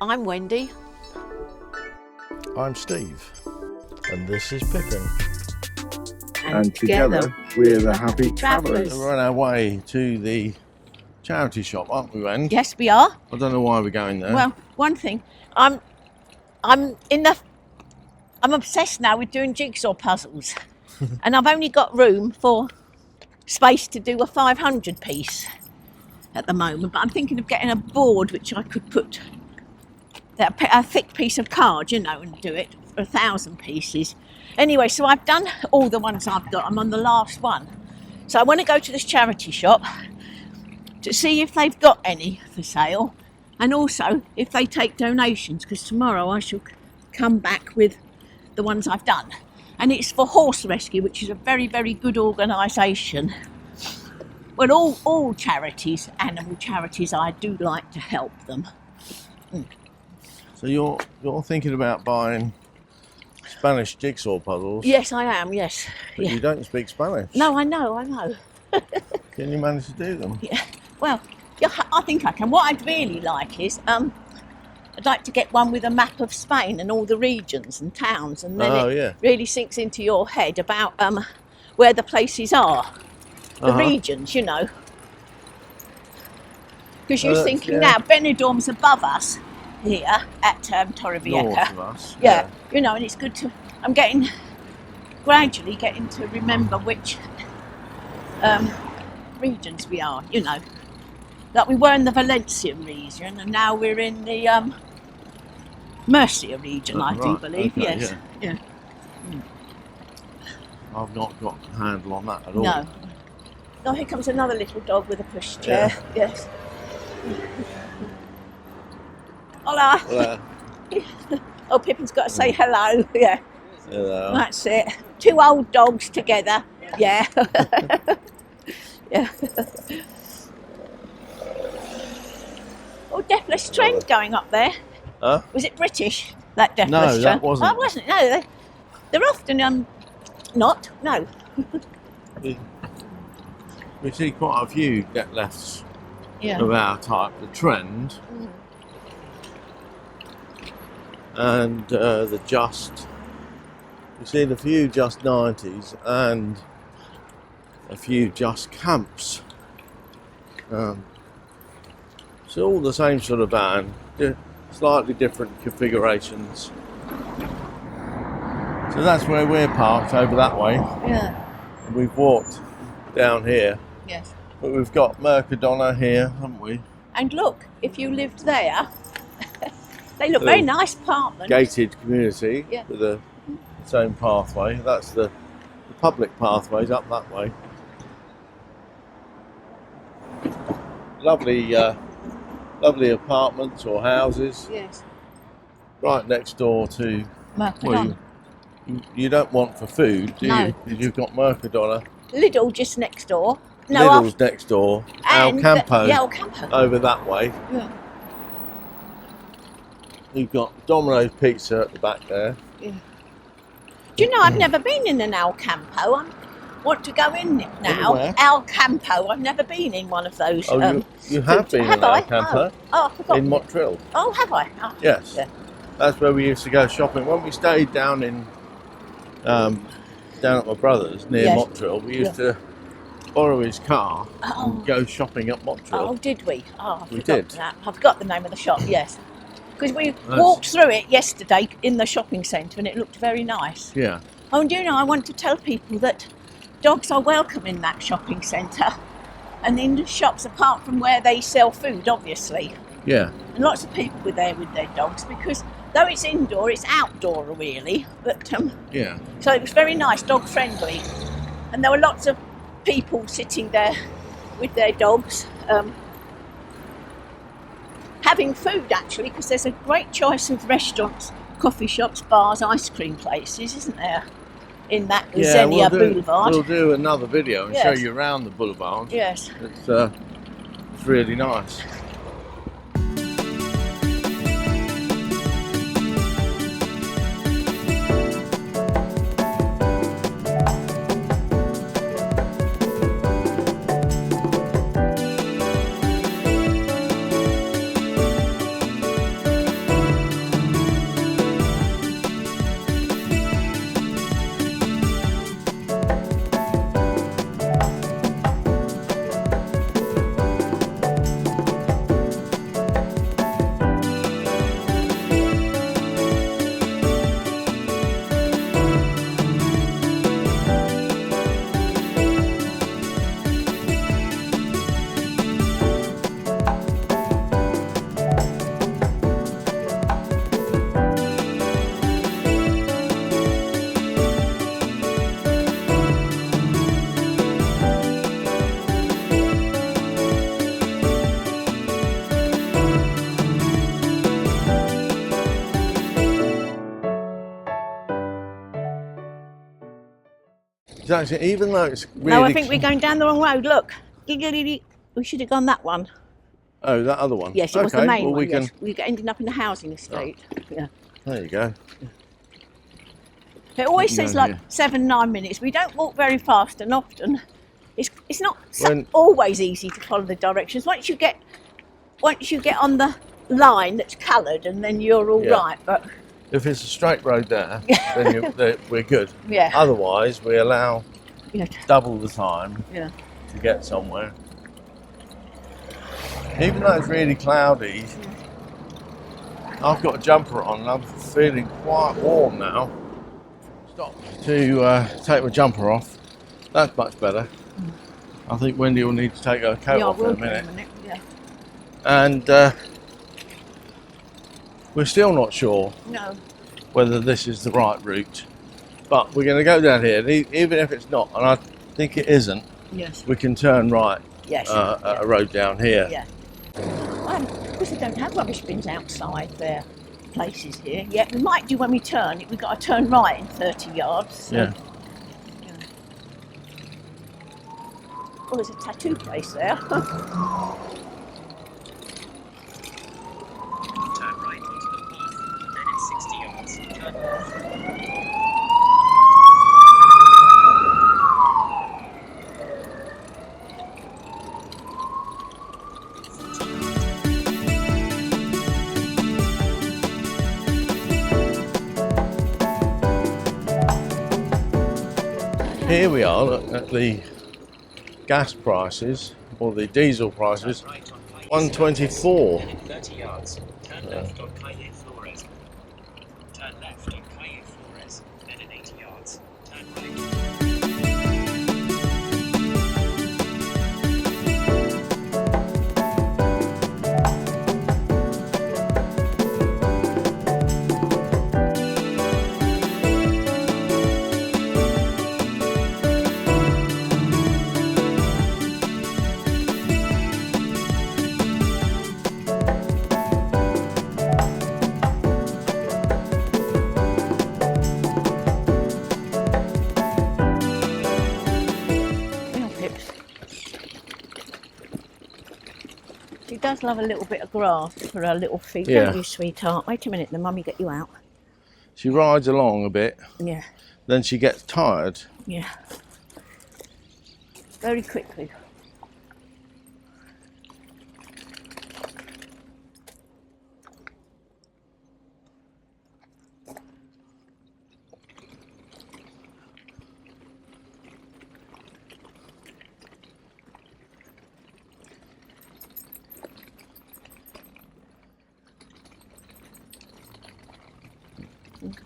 I'm Wendy. I'm Steve. And this is Pippin. And together we're the Happy Travellers. We're on our way to the charity shop, aren't we, Wen? Yes, we are. I don't know why we're going there. Well, one thing, I'm obsessed now with doing jigsaw puzzles, and I've only got room for space to do a 500 piece at the moment. But I'm thinking of getting a board which I could put a thick piece of card, you know, and do it for 1,000 pieces. Anyway, so I've done all the ones I've got. I'm on the last one. So I want to go to this charity shop to see if they've got any for sale, and also if they take donations, because tomorrow I shall come back with the ones I've done. And it's for Horse Rescue, which is a very, very good organisation. Well, all charities, animal charities, I do like to help them. So you're thinking about buying Spanish jigsaw puzzles? Yes, I am, yes. But you don't speak Spanish. No, I know. Can you manage to do them? Yeah. Well, yeah, I think I can. What I'd really like is, I'd like to get one with a map of Spain and all the regions and towns, and then it really sinks into your head about where the places are, the regions, you know. Because you're thinking now, Benidorm's above us here at Torrevieja. North of us. Yeah, you know, and it's good to. I'm gradually getting to remember which regions we are, you know. Like we were in the Valencian region, and now we're in the Murcia region, I do believe. Okay, yes. Yeah. I've not got a handle on that at all. No. Oh, here comes another little dog with a pushchair. Yeah. Yes. Hola. Hello. Oh, Pippin's got to say hello. Yeah. Hello. That's it. Two old dogs together. Yeah. Yeah. Oh, Deathless Trend going up there. Huh? Was it British, that Deathless Trend? No, that wasn't. Oh, wasn't it? No, they're often not. No. We see quite a few Deathless of our type. The Trend and the Just. We've seen a few Just 90s and a few Just Camps. It's all the same sort of van, slightly different configurations. So that's where we're parked, over that way. Yeah. And we've walked down here. Yes. But we've got Mercadona here, haven't we? And look, if you lived there, they look very nice apartments. Gated community with the same pathway. That's the public pathways up that way. Lovely apartments or houses. Yes. Right next door to. Mercadona. Well, you don't want for food, do you? You've got Mercadona. Lidl just next door. No, Lidl's next door. El Campo. El Campo. Over that way. Yeah. You've got Domino's Pizza at the back there. Yeah. Do you know, I've never been in an El Campo. I want to go in it now. Anywhere? El Campo. I've never been in one of those. Oh, you have been in El Campo? Oh, I forgot. In Montreal. Oh, have I? Oh, yes. Yeah. That's where we used to go shopping. When we stayed down in down at my brother's near Montreal, we used to borrow his car and go shopping up Montreal. Oh, did we? Oh, we did. That. I forgot the name of the shop, yes. Because we walked through it yesterday in the shopping centre and it looked very nice. Yeah. Oh, and you know, I want to tell people that dogs are welcome in that shopping centre and in the shops, apart from where they sell food, obviously. Yeah. And lots of people were there with their dogs because though it's indoor, it's outdoor really. But yeah. So it was very nice, dog friendly. And there were lots of people sitting there with their dogs, having food actually, because there's a great choice of restaurants, coffee shops, bars, ice cream places, isn't there? In that Xenia Boulevard. We'll do another video and show you around the boulevard. Yes. It's really nice. Exactly. Even though it's really... No, I think we're going down the wrong road. Look. We should have gone that one. Oh, that other one? Yes, it was the main well, one. we can... Yes. We're ending up in the housing estate. Oh. Yeah. There you go. It always says like 7-9 minutes. We don't walk very fast, and often it's not always easy to follow the directions. Once you get on the line that's coloured, and then you're all right. But if it's a straight road there, then we're good. Yeah. Otherwise, we allow double the time to get somewhere. Even though it's really cloudy, I've got a jumper on and I'm feeling quite warm now. Stop to take my jumper off. That's much better. I think Wendy will need to take her coat off in a minute. And we're still not sure whether this is the right route. But we're going to go down here, even if it's not, and I think it isn't. Yes. We can turn right at a road down here. Yeah. Of course, they don't have rubbish bins outside their places here. Yeah, we might do when we turn. We've got to turn right in 30 yards. So. Yeah. Oh, there's a tattoo place there. Turn right onto the path, then in 60 yards, turn left. Here we are at the gas prices, or the diesel prices, 124. 30 yards, turn left on Calle Flores. Turn left on Calle Flores, then in 80 yards, turn right. She does love a little bit of grass for her little feet, don't you, sweetheart? Wait a minute, then Mummy get you out. She rides along a bit. Yeah. Then she gets tired. Yeah. Very quickly.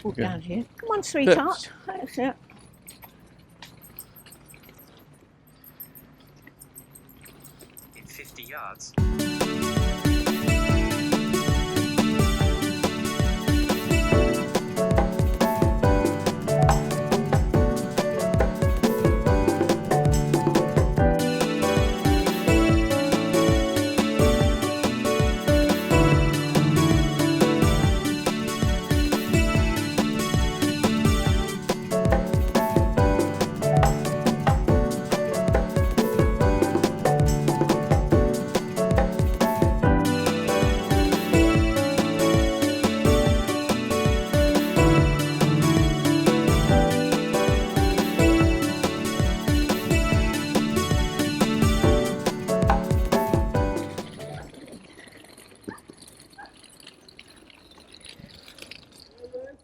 Walk down here. Come on, sweetheart. That's it. In 50 yards.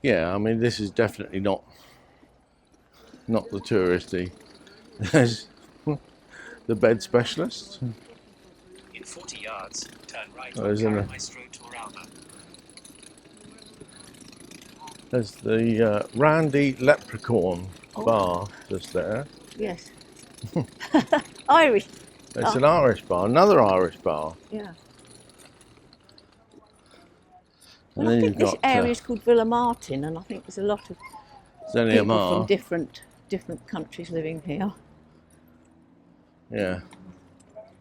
Yeah, I mean, this is definitely not the touristy. There's the bed specialist. In 40 yards, turn right There's on Maestro Toralba. There's the Randy Leprechaun bar just there. Yes. Irish. It's an Irish bar, another Irish bar. Yeah. And Well, then I think you've this got area is called Villa Martin, and I think there's a lot of Xenia people Mar. from different countries living here. Yeah.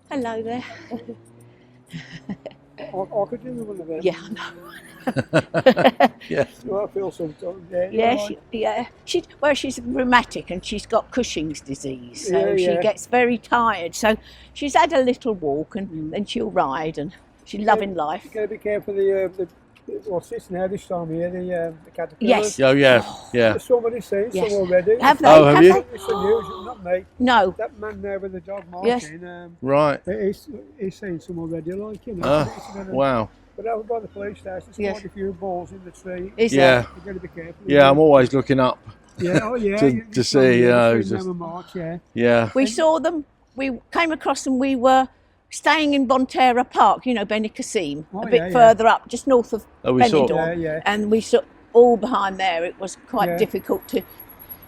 Hello there. Or could you one of them? Yeah, I know. Yeah. So I feel sometimes. Yeah. Yeah, she's rheumatic and she's got Cushing's disease, so Yeah, she yeah. gets very tired. So she's had a little walk and then she'll ride, and she's loving life. You got to be careful the what's this now this time of year, the caterpillars. Yes. Oh yeah, yeah. There's somebody saying Yes. some already. Have they? Oh, have you? they? It's the news, not me. No. That man there with the dog Yes. marking, Right. he's saying some already, like, you know. Oh, wow. But over by the police station, there's Yes. quite a few balls in the tree. Is Yeah. You've got to be careful. Yeah, I'm always looking up. Yeah, oh yeah. to see, you know, just just- March, yeah. Yeah. We saw them. We came across them. We were staying in Bonterra Park, you know, Benicassim, Oh, a bit yeah, further up, just north of Oh, we saw. Benidorm. Yeah. And we saw all behind there. It was quite Yeah. difficult to.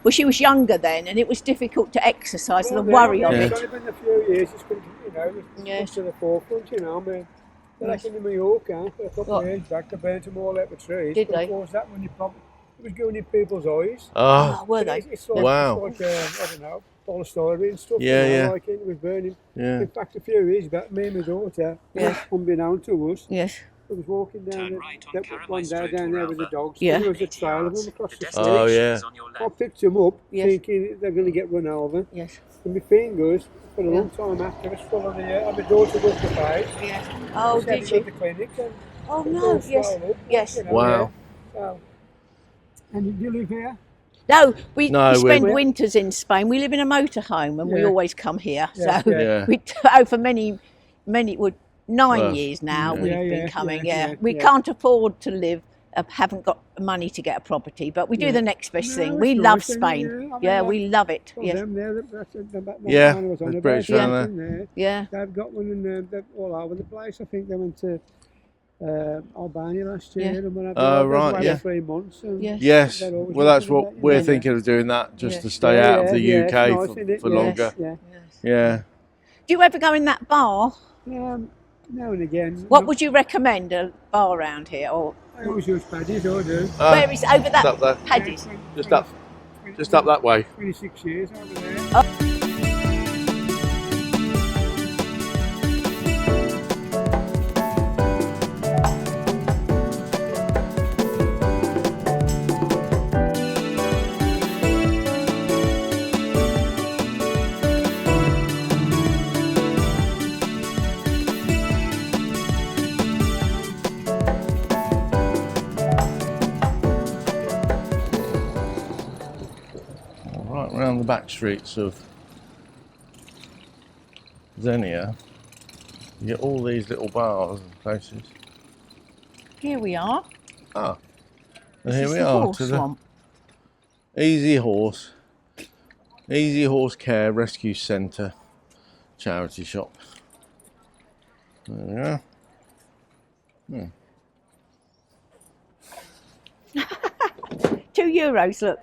Well, she was younger then, and it was difficult to exercise. Well, The worry of yeah. it. It's only been a few years, it's been, you know, Yes. it's to the forefront, you know. I mean, Yes. like in New York, for a couple What? of years back, they burnt them all out with trees. Did but they? of course, that when you it was going in people's eyes. Oh, Were But they? It's like, Wow. It's like I don't know, polystyrene and stuff. Yeah, you know, yeah. Like it was burning. yeah. In fact, a few years back, me and my daughter, Yes. unbeknown to us, Yes. I was walking down Turn right on that Caramel one day Street down there or with the Alpha. dogs. Yeah. And there was a 80 trail of them yards. across the The street. Oh, destination yeah. is on your I left. picked them up, Yes. thinking they're going to get run over. Yes. And my fingers, for a long time after, was full of the and my daughter was the face. Yes. Oh, She had did to go you? to the clinic and Oh it no. all Yes. swelled up, Yes. you know, Wow. yeah. So, and you live here? No, we No, spend we- winters in Spain. We live in a motorhome, and we Yeah. always come here. Yeah, So yeah. Yeah. for many, well, 9 Well, years now yeah. we've Yeah, been yeah, coming. yeah, Yeah, we yeah. can't afford to live. Haven't got money to get a property, but we do Yeah. the next best No, thing. it's We nice, love isn't it? Spain. Yeah, I mean, Yeah, like- we love it. Well, Yes. them there, that Yeah, man was on there's about British around something there. Yeah. They've got one and they're all over the place. I think they went to Albania last year Yeah. and whatever. Oh, They was right, away yeah. for 3 months. And Yes. Yes. they're always Well, that's looking what at that, we're you know. thinking of doing. That just Yes. to stay out of the yeah, UK it's nice, isn't it? for Yes, longer. Yeah. Yeah. Do you ever go in that bar? Now and again. What would you recommend a bar around here, or I always use Paddy's, I do. where is over that up there. Paddy's? Just up. Just up that way. 26 years over there. Right around the back streets of Xenia, you get all these little bars and places. Here we are. Ah, and This here is we the are horse to the swamp. Easy Horse Care Rescue Centre charity shop. There we are. €2, look.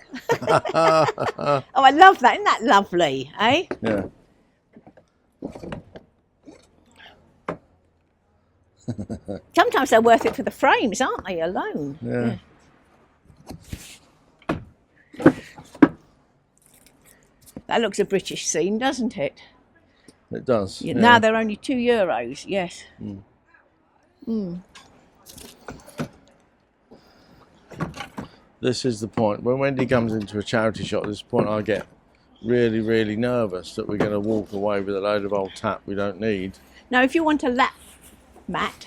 Oh, I love that. Isn't that lovely, eh? Yeah. Sometimes they're worth it for the frames, aren't they, alone? Yeah. That looks a British scene, doesn't it? It does. Yeah. Yeah. Now they're only €2, yes. This is the point. When Wendy comes into a charity shop at this point, I get really, really nervous that we're going to walk away with a load of old tap we don't need. Now, if you want a lap mat,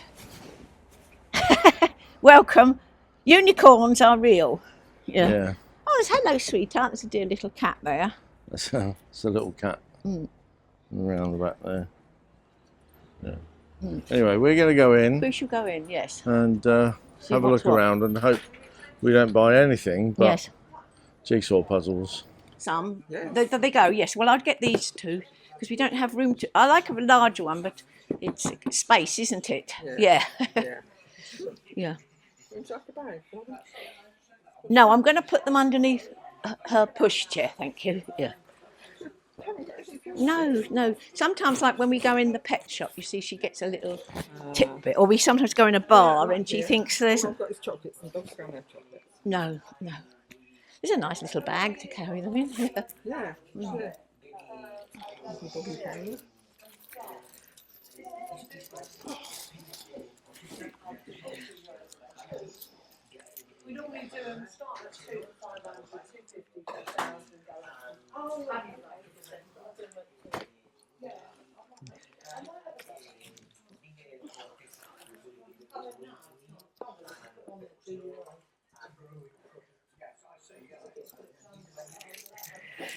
welcome. Unicorns are real. Yeah. Yeah. Oh, hello, sweetheart. There's a dear little cat there. That's a little cat around the back there. Yeah. Anyway, we're going to go in We should go in, yes. and have a what's look what. around and hope we don't buy anything but Yes. jigsaw puzzles. Some. There they go, yes. Well, I'd get these two because we don't have room to. I like a larger one, but it's space, isn't it? Yeah. Yeah. No, I'm going to put them underneath her pushchair, thank you. Yeah. No. Sometimes, like when we go in the pet shop, you see, she gets a little tidbit, or we sometimes go in a bar and she thinks there's. I've got his chocolates and dogs can't have chocolates. No. There's a nice little bag to carry them in. Yeah, sure. Doggy cane. We normally do them start at 2 to 500, 250 to 1,000 Oh, right.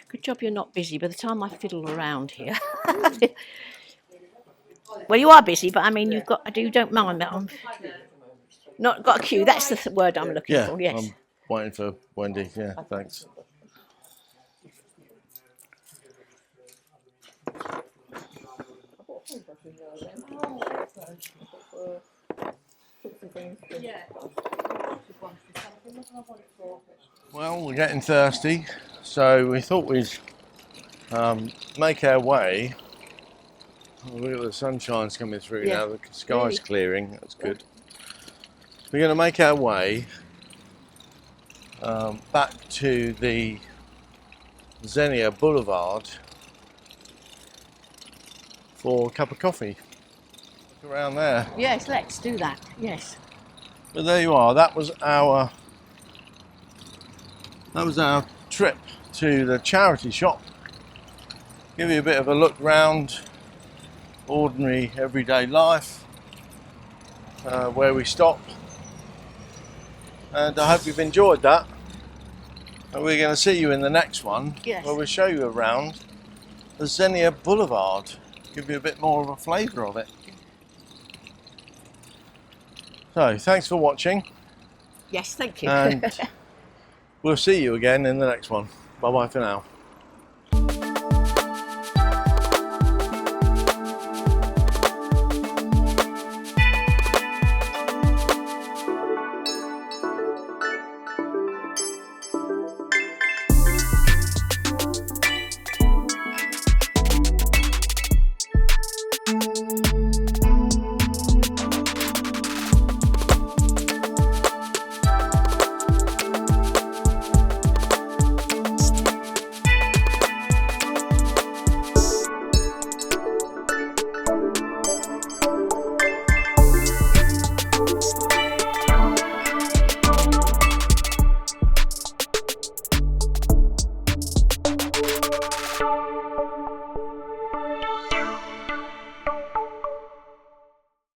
Good job you're not busy. By the time I fiddle around here. Well, you are busy, but I mean, you don't mind that I'm not got a queue. That's the word I'm looking Yeah, for. Yes. I'm waiting for Wendy. Yeah, thanks. Well, we're getting thirsty, so we thought we'd make our way. Oh, look at the sunshine's coming through Yeah, now, the sky's really. clearing, that's good. We're going to make our way back to the Xenia Boulevard for a cup of coffee. Look around there. Yes, let's do that. Yes. But there you are, that was our trip to the charity shop. Give you a bit of a look round ordinary everyday life, where we stop, and I hope you've enjoyed that, and we're going to see you in the next one. Yes. Where we'll show you around the Xenia Boulevard, give you a bit more of a flavour of it. So thanks for watching, Yes, thank you. and we'll see you again in the next one. Bye bye for now.